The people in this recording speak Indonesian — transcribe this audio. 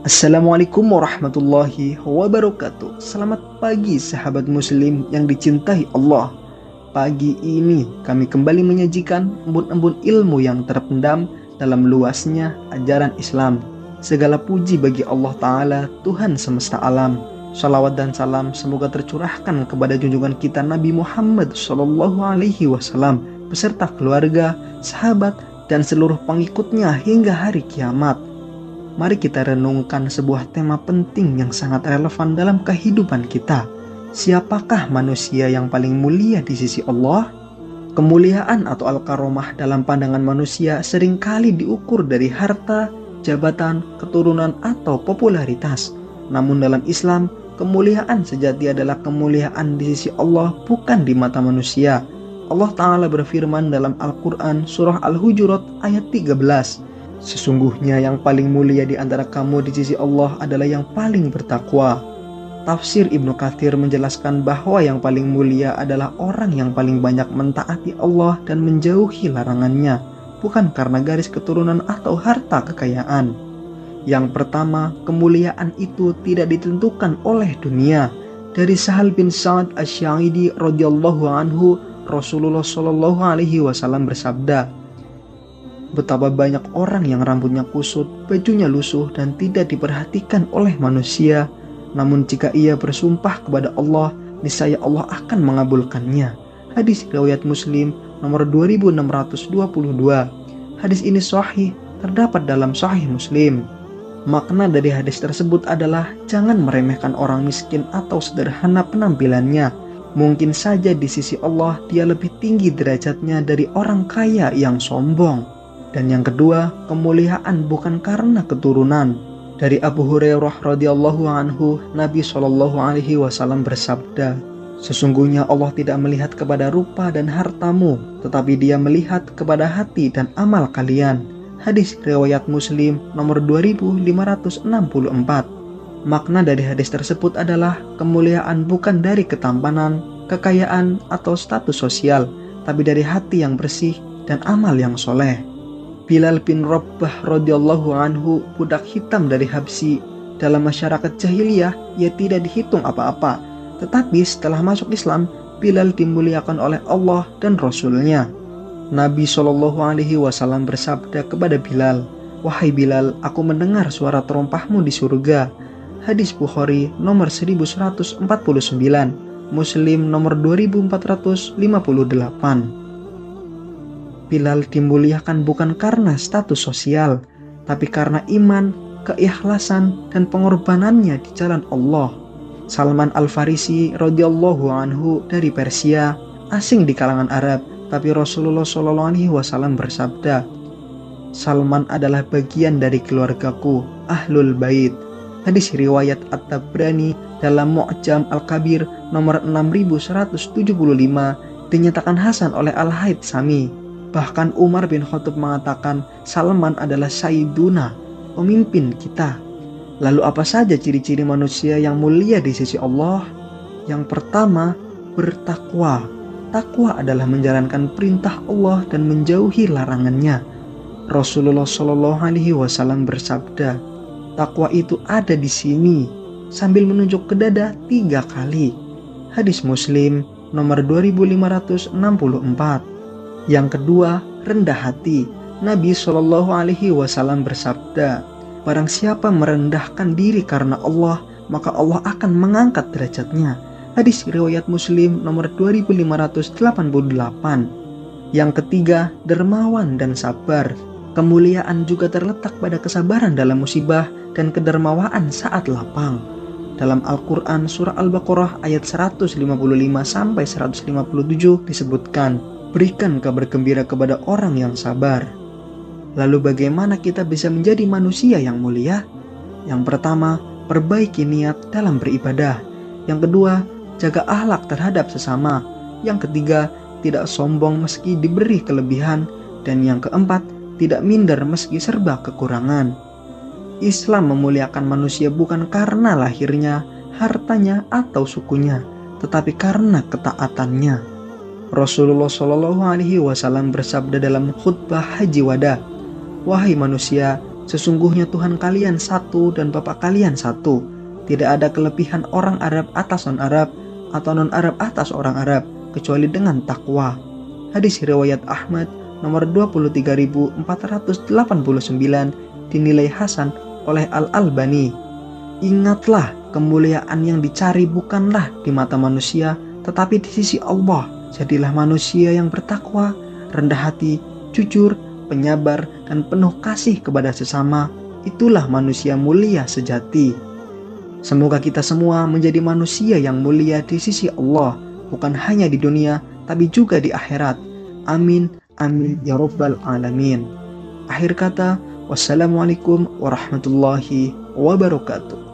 Assalamualaikum warahmatullahi wabarakatuh. Selamat pagi sahabat muslim yang dicintai Allah. Pagi ini kami kembali menyajikan embun-embun ilmu yang terpendam dalam luasnya ajaran Islam. Segala puji bagi Allah Ta'ala, Tuhan semesta alam. Salawat dan salam semoga tercurahkan kepada junjungan kita Nabi Muhammad SAW beserta keluarga, sahabat, dan seluruh pengikutnya hingga hari kiamat. Mari kita renungkan sebuah tema penting yang sangat relevan dalam kehidupan kita. Siapakah manusia yang paling mulia di sisi Allah? Kemuliaan atau al-karomah dalam pandangan manusia seringkali diukur dari harta, jabatan, keturunan, atau popularitas. Namun dalam Islam, kemuliaan sejati adalah kemuliaan di sisi Allah, bukan di mata manusia. Allah Ta'ala berfirman dalam Al-Quran surah Al-Hujurat ayat 13. Sesungguhnya yang paling mulia di antara kamu di sisi Allah adalah yang paling bertakwa. Tafsir Ibnu Katsir menjelaskan bahwa yang paling mulia adalah orang yang paling banyak mentaati Allah dan menjauhi larangannya, bukan karena garis keturunan atau harta kekayaan. Yang pertama, kemuliaan itu tidak ditentukan oleh dunia. Dari Sahal bin Sa'ad Asy-Sya'idi radhiyallahu anhu, Rasulullah shallallahu alaihi wasallam bersabda, betapa banyak orang yang rambutnya kusut, bajunya lusuh, dan tidak diperhatikan oleh manusia. Namun jika ia bersumpah kepada Allah, niscaya Allah akan mengabulkannya. Hadis riwayat Muslim nomor 2622. Hadis ini sahih, terdapat dalam Sahih Muslim. Makna dari hadis tersebut adalah jangan meremehkan orang miskin atau sederhana penampilannya. Mungkin saja di sisi Allah dia lebih tinggi derajatnya dari orang kaya yang sombong. Dan yang kedua, kemuliaan bukan karena keturunan. Dari Abu Hurairah radhiyallahu anhu, Nabi Shallallahu alaihi wasallam bersabda, sesungguhnya Allah tidak melihat kepada rupa dan hartamu, tetapi Dia melihat kepada hati dan amal kalian. Hadis riwayat Muslim nomor 2564. Makna dari hadis tersebut adalah kemuliaan bukan dari ketampanan, kekayaan, atau status sosial, tapi dari hati yang bersih dan amal yang soleh. Bilal bin Rabah radhiyallahu anhu, budak hitam dari Habsyi. Dalam masyarakat jahiliyah, ia tidak dihitung apa-apa. Tetapi setelah masuk Islam, Bilal dimuliakan oleh Allah dan Rasul-Nya. Nabi Shallallahu alaihi wasallam bersabda kepada Bilal, "Wahai Bilal, aku mendengar suara terompahmu di surga." Hadis Bukhari nomor 1149, Muslim nomor 2458. Bilal dimuliakan bukan karena status sosial, tapi karena iman, keikhlasan, dan pengorbanannya di jalan Allah. Salman Al-Farisi radhiyallahu anhu dari Persia, asing di kalangan Arab, tapi Rasulullah SAW bersabda, Salman adalah bagian dari keluargaku, Ahlul Bait. Hadis riwayat At-Tabrani dalam Mu'jam Al-Kabir nomor 6175 dinyatakan hasan oleh Al-Haythami. Bahkan Umar bin Khattab mengatakan Salman adalah Sayyiduna, pemimpin kita. Lalu apa saja ciri-ciri manusia yang mulia di sisi Allah? Yang pertama, bertakwa. Takwa adalah menjalankan perintah Allah dan menjauhi larangannya. Rasulullah Shallallahu alaihi wasallam bersabda, takwa itu ada di sini, sambil menunjuk ke dada 3 kali. Hadis Muslim nomor 2564. Yang kedua, rendah hati. Nabi Shallallahu alaihi wasallam bersabda, barang siapa merendahkan diri karena Allah, maka Allah akan mengangkat derajatnya. Hadis riwayat Muslim nomor 2588. Yang ketiga, dermawan dan sabar. Kemuliaan juga terletak pada kesabaran dalam musibah dan kedermawaan saat lapang. Dalam Al-Quran surah Al-Baqarah ayat 155-157 disebutkan, berikan kabar gembira kepada orang yang sabar. Lalu bagaimana kita bisa menjadi manusia yang mulia? Yang pertama, perbaiki niat dalam beribadah. Yang kedua, jaga akhlak terhadap sesama. Yang ketiga, tidak sombong meski diberi kelebihan. Dan yang keempat, tidak minder meski serba kekurangan. Islam memuliakan manusia bukan karena lahirnya, hartanya, atau sukunya, tetapi karena ketaatannya. Rasulullah Shallallahu alaihi wasallam bersabda dalam khutbah Haji Wada, wahai manusia, Sesungguhnya Tuhan kalian satu dan Bapa kalian satu. Tidak ada kelebihan orang Arab atas non-Arab atau non-Arab atas orang Arab kecuali dengan takwa. Hadis riwayat Ahmad nomor 23.489 dinilai hasan oleh Al-Albani. Ingatlah, kemuliaan yang dicari bukanlah di mata manusia tetapi di sisi Allah. Jadilah manusia yang bertakwa, rendah hati, jujur, penyabar, dan penuh kasih kepada sesama. Itulah manusia mulia sejati. Semoga kita semua menjadi manusia yang mulia di sisi Allah, bukan hanya di dunia, tapi juga di akhirat. Amin, amin, ya rabbal alamin. Akhir kata, wassalamualaikum warahmatullahi wabarakatuh.